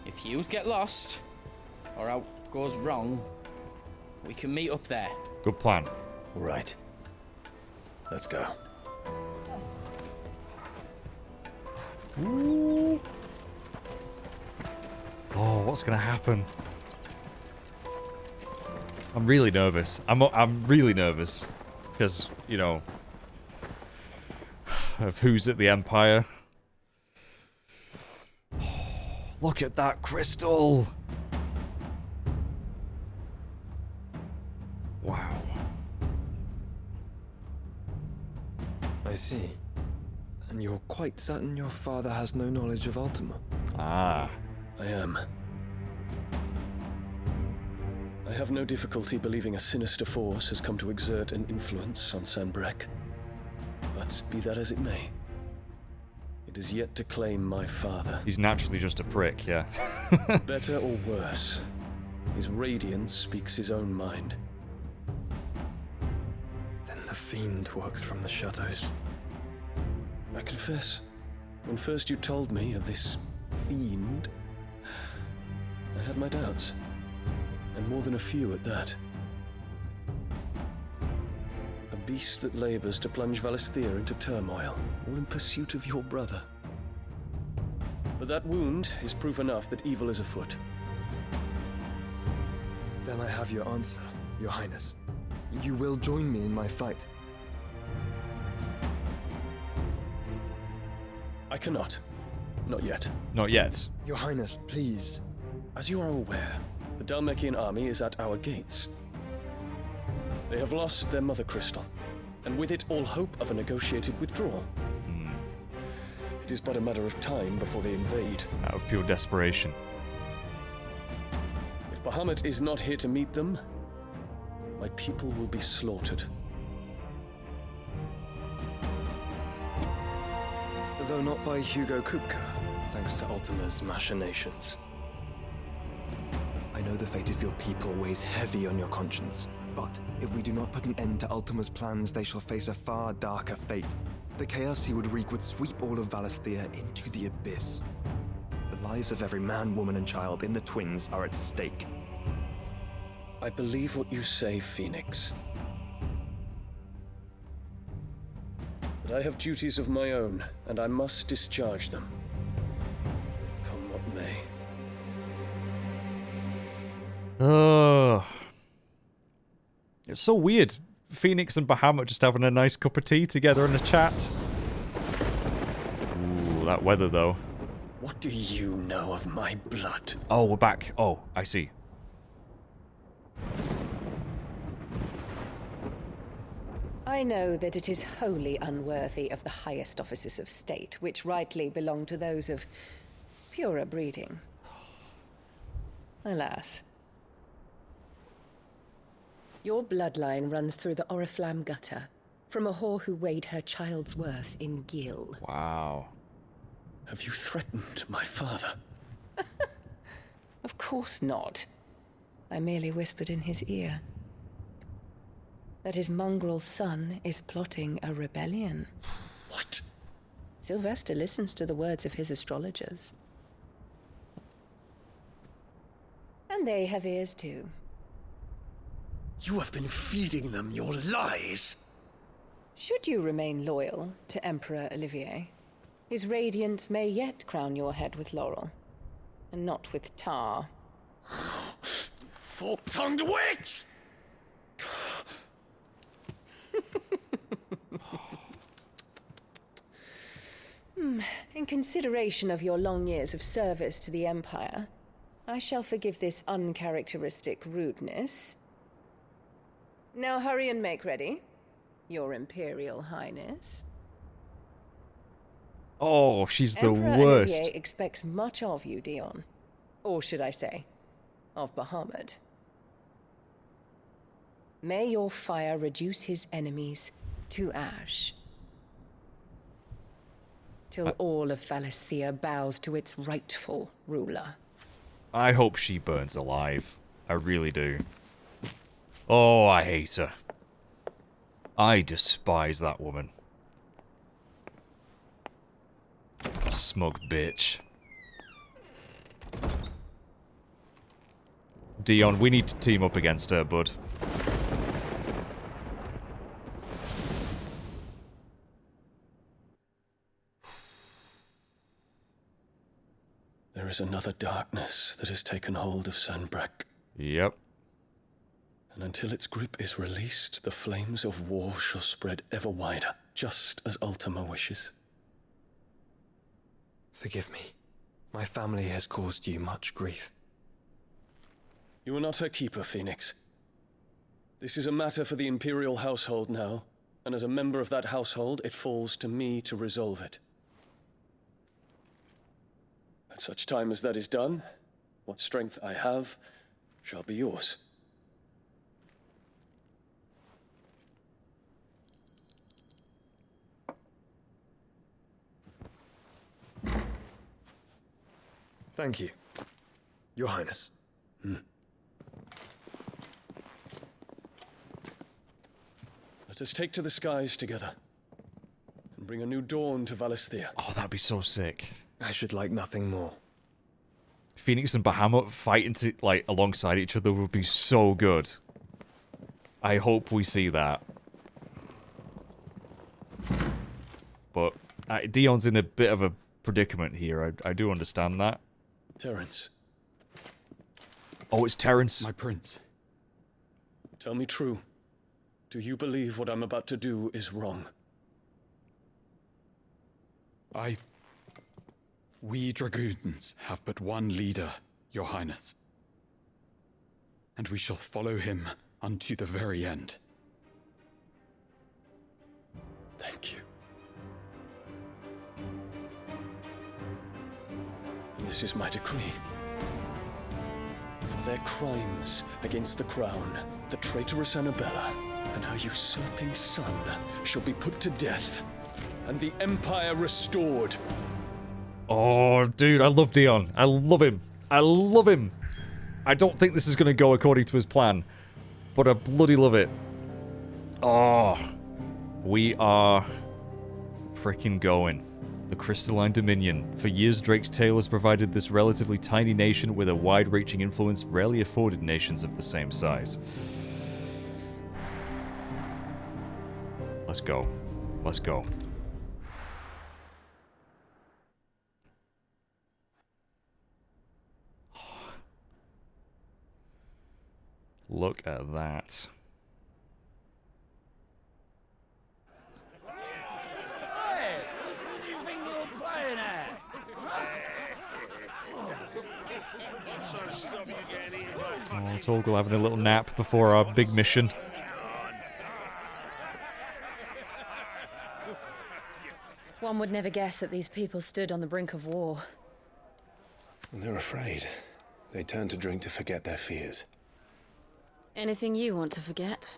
If you get lost, or out goes wrong, we can meet up there. Good plan. Right. Let's go. Ooh. Oh, what's gonna happen? I'm really nervous. I'm really nervous because, you know, of who's at the Empire. Oh, look at that crystal. Wow. I see. And you're quite certain your father has no knowledge of Ultima? Ah. I am. I have no difficulty believing a sinister force has come to exert an influence on Sanbreque. But be that as it may, it is yet to claim my father. He's naturally just a prick, yeah. Better or worse, his radiance speaks his own mind. Then the fiend works from the shadows. I confess, when first you told me of this fiend, I had my doubts. And more than a few at that. A beast that labors to plunge Valisthea into turmoil, all in pursuit of your brother. But that wound is proof enough that evil is afoot. Then I have your answer, Your Highness. You will join me in my fight. I cannot. Not yet. Not yet. Your Highness, please. As you are aware, the Dhalmekian army is at our gates. They have lost their mother crystal, and with it all hope of a negotiated withdrawal. It is but a matter of time before they invade. Out of pure desperation. If Bahamut is not here to meet them, my people will be slaughtered. Though not by Hugo Kupka, thanks to Ultima's machinations. I know the fate of your people weighs heavy on your conscience, but if we do not put an end to Ultima's plans, they shall face a far darker fate. The chaos he would wreak would sweep all of Valisthea into the abyss. The lives of every man, woman, and child in the Twins are at stake. I believe what you say, Phoenix. But I have duties of my own, and I must discharge them. Come what may. It's so weird. Phoenix and Bahamut just having a nice cup of tea together in a chat. Ooh, that weather though. What do you know of my blood? Oh, we're back. Oh, I see. I know that it is wholly unworthy of the highest offices of state, which rightly belong to those of purer breeding. Alas. Your bloodline runs through the Oriflamme gutter, From a whore who weighed her child's worth in gil. Wow. Have you threatened my father? Of course not. I merely whispered in his ear that his mongrel son is plotting a rebellion. What? Sylvester listens to the words of his astrologers. And they have ears too. You have been feeding them your lies! Should you remain loyal to Emperor Olivier, his radiance may yet crown your head with laurel, and not with tar. Fork-tongued witch! In consideration of your long years of service to the Empire, I shall forgive this uncharacteristic rudeness. Now hurry and make ready, Your Imperial Highness. Oh, she's the Emperor worst. Olivier expects much of you, Dion. Or should I say, of Bahamut. May your fire reduce his enemies to ash. Till all of Valisthea bows to its rightful ruler. I hope she burns alive. I really do. Oh, I hate her. I despise that woman. Smug bitch. Dion, we need to team up against her, bud. There is another darkness that has taken hold of Sanbreque. Yep. And until its grip is released, the flames of war shall spread ever wider, just as Ultima wishes. Forgive me. My family has caused you much grief. You are not her keeper, Phoenix. This is a matter for the Imperial household now, and as a member of that household, it falls to me to resolve it. At such time as that is done, what strength I have shall be yours. Thank you, Your Highness. Let us take to the skies together, and bring a new dawn to Valisthea. Oh, that'd be so sick. I should like nothing more. Phoenix and Bahamut fighting like alongside each other would be so good. I hope we see that. But Dion's in a bit of a predicament here. I do understand that. Terence. Oh, it's Terence. My prince. Tell me true. Do you believe what I'm about to do is wrong? We dragoons have but one leader, Your Highness. And we shall follow him unto the very end. Thank you. And this is my decree. For their crimes against the crown, the traitorous Annabella and her usurping son shall be put to death, and the Empire restored. Oh, dude, I love Dion. I love him. I love him. I don't think this is going to go according to his plan, but I bloody love it. Oh, we are freaking going. The Crystalline Dominion. For years, Drake's Tale has provided this relatively tiny nation with a wide-reaching influence rarely afforded nations of the same size. Let's go. Let's go. Look at that. Hey, what do you think you're playing at? Oh, Torgal having a little nap before our big mission. One would never guess that these people stood on the brink of war. They're afraid. They turn to drink to forget their fears. Anything you want to forget?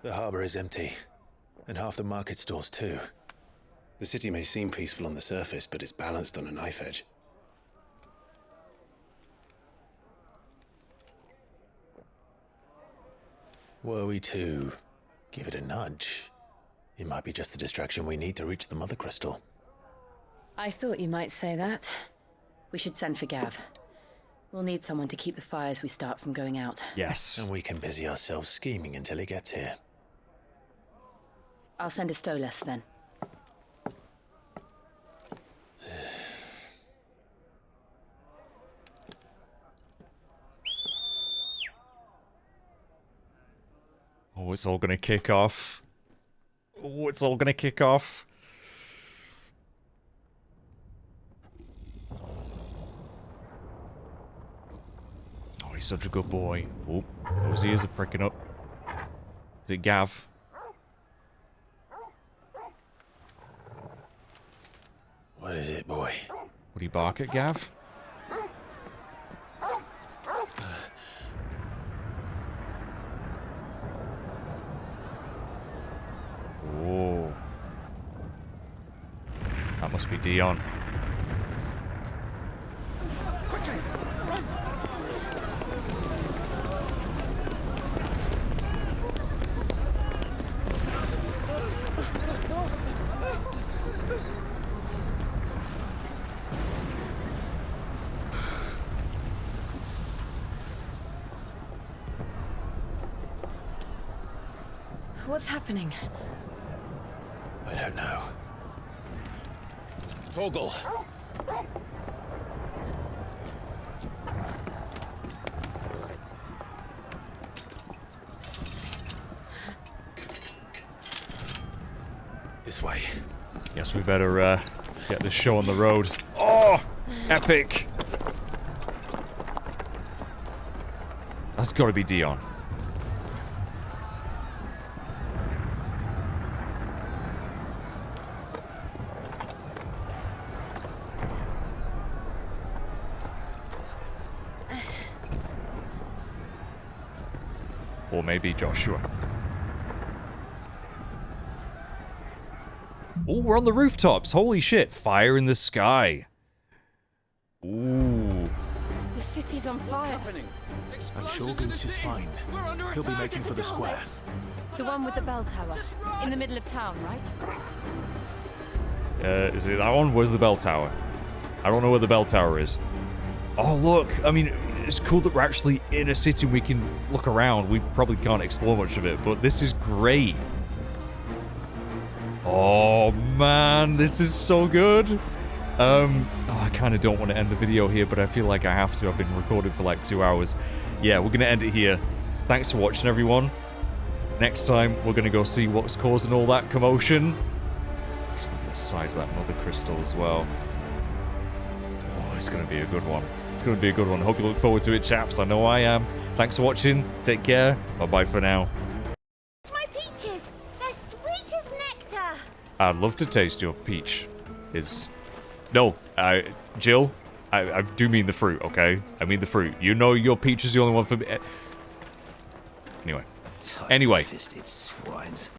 The harbor is empty, and half the market stalls too. The city may seem peaceful on the surface, but it's balanced on a knife edge. Were we to give it a nudge, it might be just the distraction we need to reach the Mother Crystal. I thought you might say that. We should send for Gav. We'll need someone to keep the fires we start from going out. Yes. And we can busy ourselves scheming until he gets here. I'll send a Stolas then. Oh, it's all gonna kick off. Oh, it's all gonna kick off. Oh, he's such a good boy. Oh, those ears are pricking up. Is it Gav? What is it, boy? Would he bark at Gav? Oh. That must be Dion. Quickly! Run! What's happening? I don't know. Torgal! This way. Guess we better get this show on the road. Oh! Epic! That's gotta be Dion. Or maybe Joshua. Oh, we're on the rooftops. Holy shit. Fire in the sky. Ooh. The city's on fire. I'm sure Goots is fine. He'll be making for the square. The one with the bell tower. In the middle of town, right? Is it that one? Where's the bell tower? I don't know where the bell tower is. Oh, look. I mean, it's cool that we're actually in a city and we can look around. We probably can't explore much of it, but this is great. Oh, man. This is so good. I kind of don't want to end the video here, but I feel like I have to. I've been recording for like 2 hours. Yeah, we're going to end it here. Thanks for watching, everyone. Next time, we're going to go see what's causing all that commotion. Just look at the size of that Mother Crystal as well. Oh, it's going to be a good one. It's going to be a good one. Hope you look forward to it, chaps. I know I am. Thanks for watching. Take care. Bye-bye for now. My peaches! They're sweet as nectar! I'd love to taste your peach. No, Jill, I do mean the fruit, okay? I mean the fruit. You know your peach is the only one for me. Anyway. Tight-fisted swines.